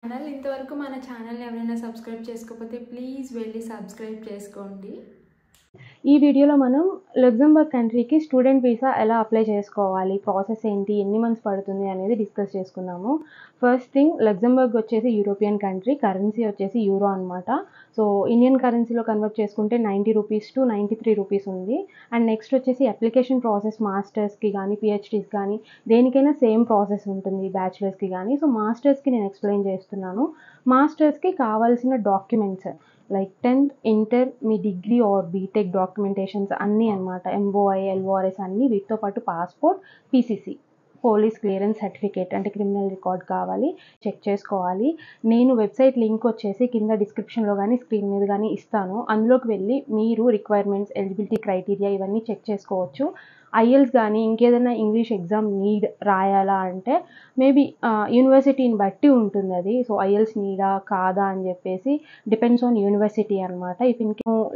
ఇంతవరకు మన ఛానల్ని ఎవరైనా సబ్స్క్రైబ్ చేసుకోకపోతే ప్లీజ్ వెళ్ళి సబ్స్క్రైబ్ చేసుకోండి. ఈ వీడియోలో మనం లగ్జంబర్గ్ కంట్రీకి స్టూడెంట్ వీసా ఎలా అప్లై చేసుకోవాలి, ప్రాసెస్ ఏంటి, ఎన్ని మంత్స్ పడుతుంది అనేది డిస్కస్ చేసుకుందాము. ఫస్ట్ థింగ్, లగ్జంబర్గ్ వచ్చేసి యూరోపియన్ కంట్రీ, కరెన్సీ వచ్చేసి యూరో అనమాట. సో ఇండియన్ కరెన్సీలో కన్వర్ట్ చేసుకుంటే 90 రూపీస్ టు 93 రూపీస్ ఉంది. అండ్ నెక్స్ట్ వచ్చేసి అప్లికేషన్ ప్రాసెస్ మాస్టర్స్కి కానీ పిహెచ్డీస్ కానీ దేనికైనా సేమ్ ప్రాసెస్ ఉంటుంది, బ్యాచిలర్స్కి కానీ. సో మాస్టర్స్కి నేను ఎక్స్ప్లెయిన్ చేస్తున్నాను. మాస్టర్స్కి కావాల్సిన డాక్యుమెంట్స్ లైక్ 10th ఇంటర్, మీ డిగ్రీ ఆర్ బీటెక్ డాక్యుమెంటేషన్స్ అన్నీ అనమాట. ఎంఓఐ, ఎల్ఓఆర్ఎస్ అన్నీ, వీటితో పాటు passport, PCC police clearance certificate అంటే క్రిమినల్ రికార్డ్ కావాలి, చెక్ చేసుకోవాలి. నేను వెబ్సైట్ లింక్ వచ్చేసి కింద డిస్క్రిప్షన్లో కానీ స్క్రీన్ మీద కానీ ఇస్తాను. అందులోకి వెళ్ళి మీరు రిక్వైర్మెంట్స్, ఎలిజిబిలిటీ క్రైటీరియా ఇవన్నీ చెక్ చేసుకోవచ్చు. ఐఎల్స్ కానీ ఇంకేదైనా ఇంగ్లీష్ ఎగ్జామ్ నీడ్ రాయాలా అంటే మేబీ యూనివర్సిటీని బట్టి ఉంటుంది అది. సో ఐఎల్స్ నీడా కాదా అని చెప్పేసి డిపెండ్స్ ఆన్ యూనివర్సిటీ అనమాట. ఇఫ్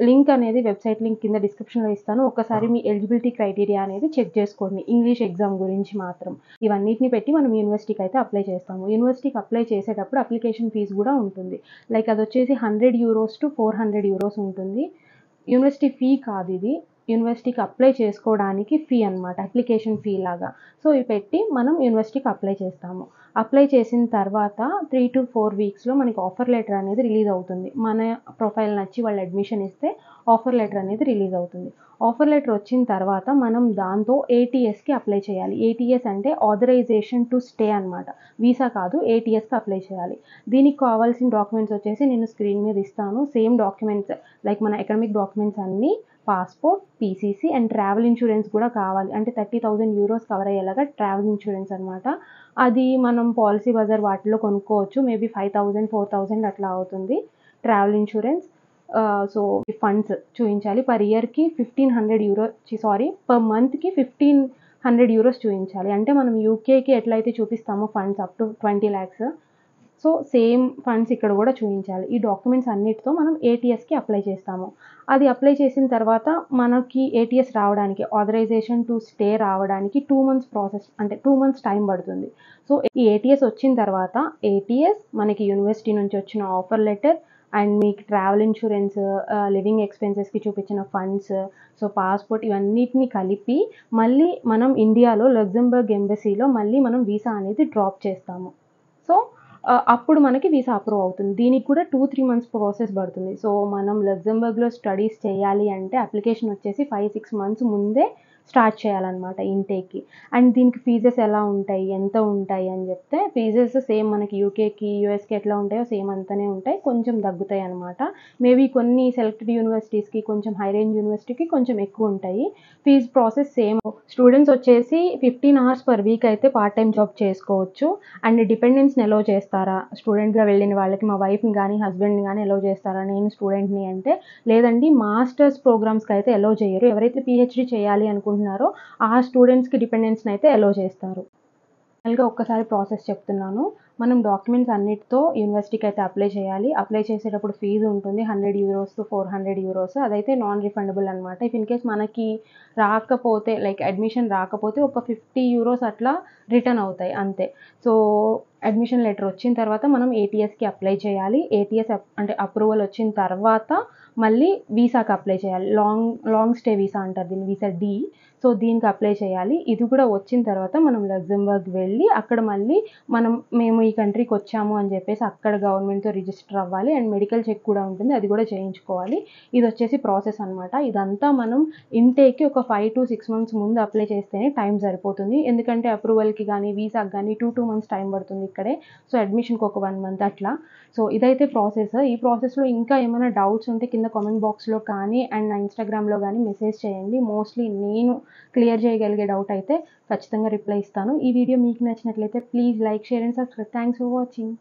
లింక్ అనేది వెబ్సైట్ లింక్ కింద డిస్క్రిప్షన్లో ఇస్తాను. ఒకసారి మీ ఎలిజిబిలిటీ క్రైటీరియా అనేది చెక్ చేసుకోండి ఇంగ్లీష్ ఎగ్జామ్ గురించి మాత్రం. ఇవన్నిటిని పెట్టి మనం యూనివర్సిటీకి అయితే అప్లై చేస్తాము. యూనివర్సిటీకి అప్లై చేసేటప్పుడు అప్లికేషన్ ఫీజు కూడా ఉంటుంది. లైక్ అది వచ్చేసి 100 euros to 400 euros ఉంటుంది. యూనివర్సిటీ ఫీ కాదు ఇది, యూనివర్సిటీకి అప్లై చేసుకోవడానికి ఫీ అనమాట, అప్లికేషన్ ఫీ లాగా. సో ఇవి పెట్టి మనం యూనివర్సిటీకి అప్లై చేస్తాము. అప్లై చేసిన తర్వాత 3 to 4 వీక్స్లో మనకి ఆఫర్ లెటర్ అనేది రిలీజ్ అవుతుంది. మన ప్రొఫైల్ నచ్చి వాళ్ళు అడ్మిషన్ ఇస్తే ఆఫర్ లెటర్ అనేది రిలీజ్ అవుతుంది. ఆఫర్ లెటర్ వచ్చిన తర్వాత మనం దాంతో ఏటీఎస్కి అప్లై చేయాలి. ఏటీఎస్ అంటే ఆథరైజేషన్ టు స్టే అనమాట, వీసా కాదు, ఏటీఎస్కి అప్లై చేయాలి. దీనికి కావాల్సిన డాక్యుమెంట్స్ వచ్చేసి నేను స్క్రీన్ మీద ఇస్తాను. సేమ్ డాక్యుమెంట్స్ లైక్ మన అకాడమిక్ డాక్యుమెంట్స్ అన్నీ, passport, PCC and travel insurance కూడా కావాలి. అంటే 30,000 euros కవర్ అయ్యేలాగా ట్రావెల్ ఇన్సూరెన్స్ అనమాట. అది మనం పాలసీ బజార్ వాటిలో కొనుక్కోవచ్చు. మేబీ 5,000 4,000 అట్లా అవుతుంది ట్రావెల్ ఇన్సూరెన్స్. సో ఫండ్స్ చూపించాలి. పర్ ఇయర్కి 1,500 euros, పర్ మంత్కి 1,500 euros చూపించాలి. అంటే మనం యూకేకి ఎట్లయితే చూపిస్తామో funds up to 20 lakhs, so same funds ఇక్కడ కూడా చూపించాలి. ఈ డాక్యుమెంట్స్ అన్నిటితో మనం ఏటీఎస్కి అప్లై చేస్తాము. అది అప్లై చేసిన తర్వాత మనకి ఏటీఎస్ రావడానికి, ఆథరైజేషన్ టు స్టే రావడానికి 2 months ప్రాసెస్, అంటే 2 months టైం పడుతుంది. సో ఈ ఏటీఎస్ వచ్చిన తర్వాత ఏటీఎస్ మనకి యూనివర్సిటీ నుంచి వచ్చిన ఆఫర్ లెటర్ అండ్ మీకు ట్రావెల్ ఇన్సూరెన్స్, లివింగ్ ఎక్స్పెన్సెస్కి చూపించిన ఫండ్స్, సో పాస్పోర్ట్, ఇవన్నిటిని కలిపి మళ్ళీ మనం ఇండియాలో లగ్జంబర్గ్ ఎంబసీలో మళ్ళీ మనం వీసా అనేది డ్రాప్ చేస్తాము. సో అప్పుడు మనకి వీసా అప్రూవ్ అవుతుంది. దీనికి కూడా 2-3 months ప్రాసెస్ పడుతుంది. సో మనం లగ్జంబర్గ్లో స్టడీస్ చేయాలి అంటే అప్లికేషన్ వచ్చేసి 5-6 months ముందే స్టార్ట్ చేయాలన్నమాట ఇంటేక్కి. అండ్ దీనికి ఫీజెస్ ఎలా ఉంటాయి, ఎంత ఉంటాయి అని చెప్తే, ఫీజెస్ సేమ్ మనకి యూకేకి యూఎస్కి ఎట్లా ఉంటాయో సేమ్ అంతనే ఉంటాయి, కొంచెం తగ్గుతాయి అనమాట. మేబీ కొన్ని సెలెక్టెడ్ యూనివర్సిటీస్కి, కొంచెం హై రేంజ్ యూనివర్సిటీకి కొంచెం ఎక్కువ ఉంటాయి. Fees process same. స్టూడెంట్స్ వచ్చేసి 15 hours per week అయితే పార్ట్ టైం జాబ్ చేసుకోవచ్చు. అండ్ డిపెండెంట్స్ని ఎలో చేస్తారా, స్టూడెంట్గా వెళ్ళిన వాళ్ళకి మా వైఫ్ని కానీ హస్బెండ్ని కానీ ఎలో చేస్తారా, నేను స్టూడెంట్ని అంటే లేదండి, మాస్టర్స్ ప్రోగ్రామ్స్కి అయితే ఎలో చేయరు. ఎవరైతే పిహెచ్డీ చేయాలి అనుకుంటున్నారో ఆ స్టూడెంట్స్కి, డిపెండెంట్స్ని అయితే ఎలో చేస్తారు. ఫైనల్గా ఒక్కసారి ప్రాసెస్ చెప్తున్నాను. మనం డాక్యుమెంట్స్ అన్నిటితో యూనివర్సిటీకి అయితే అప్లై చేయాలి. అప్లై చేసేటప్పుడు ఫీజు ఉంటుంది 100 euros to 400 euros. అదైతే నాన్ రిఫండబుల్ అనమాట. ఇఫ్ ఇన్ కేస్ మనకి రాకపోతే, లైక్ అడ్మిషన్ రాకపోతే ఒక 50 euros అట్లా రిటర్న్ అవుతాయి అంతే. సో అడ్మిషన్ లెటర్ వచ్చిన తర్వాత మనం ఏటీఎస్కి అప్లై చేయాలి. ఏటీఎస్ అంటే అప్రూవల్ వచ్చిన తర్వాత మళ్ళీ వీసాకి అప్లై చేయాలి. లాంగ్ స్టే వీసా అంటారు దీన్ని, వీసా డి. సో దీనికి అప్లై చేయాలి. ఇది కూడా వచ్చిన తర్వాత మనం లగ్జంబర్గ్ వెళ్ళి అక్కడ మళ్ళీ మేము ఈ కంట్రీకి వచ్చాము అని చెప్పేసి అక్కడ గవర్నమెంట్తో రిజిస్టర్ అవ్వాలి. అండ్ మెడికల్ చెక్ కూడా ఉంటుంది, అది కూడా చేయించుకోవాలి. ఇది వచ్చేసి ప్రాసెస్ అనమాట. ఇదంతా మనం ఇంటేక్కి ఒక 5 to 6 months ముందు అప్లై చేస్తేనే టైం సరిపోతుంది. ఎందుకంటే అప్రూవల్కి కానీ వీసాకి కానీ 2 months టైం పడుతుంది ఇక్కడే. సో అడ్మిషన్కి ఒక 1 month అట్లా. సో ఇదైతే ప్రాసెస్. ఈ ప్రాసెస్లో ఇంకా ఏమైనా డౌట్స్ ఉంటే కింద కామెంట్ బాక్స్లో కానీ అండ్ నా ఇన్స్టాగ్రామ్లో కానీ మెసేజ్ చేయండి. మోస్ట్లీ నేను క్లియర్ చేయగలిగే డౌట్ అయితే ఖచ్చితంగా రిప్లై ఇస్తాను. ఈ వీడియో మీకు నచ్చినట్లయితే please like, share and subscribe. Thanks for watching.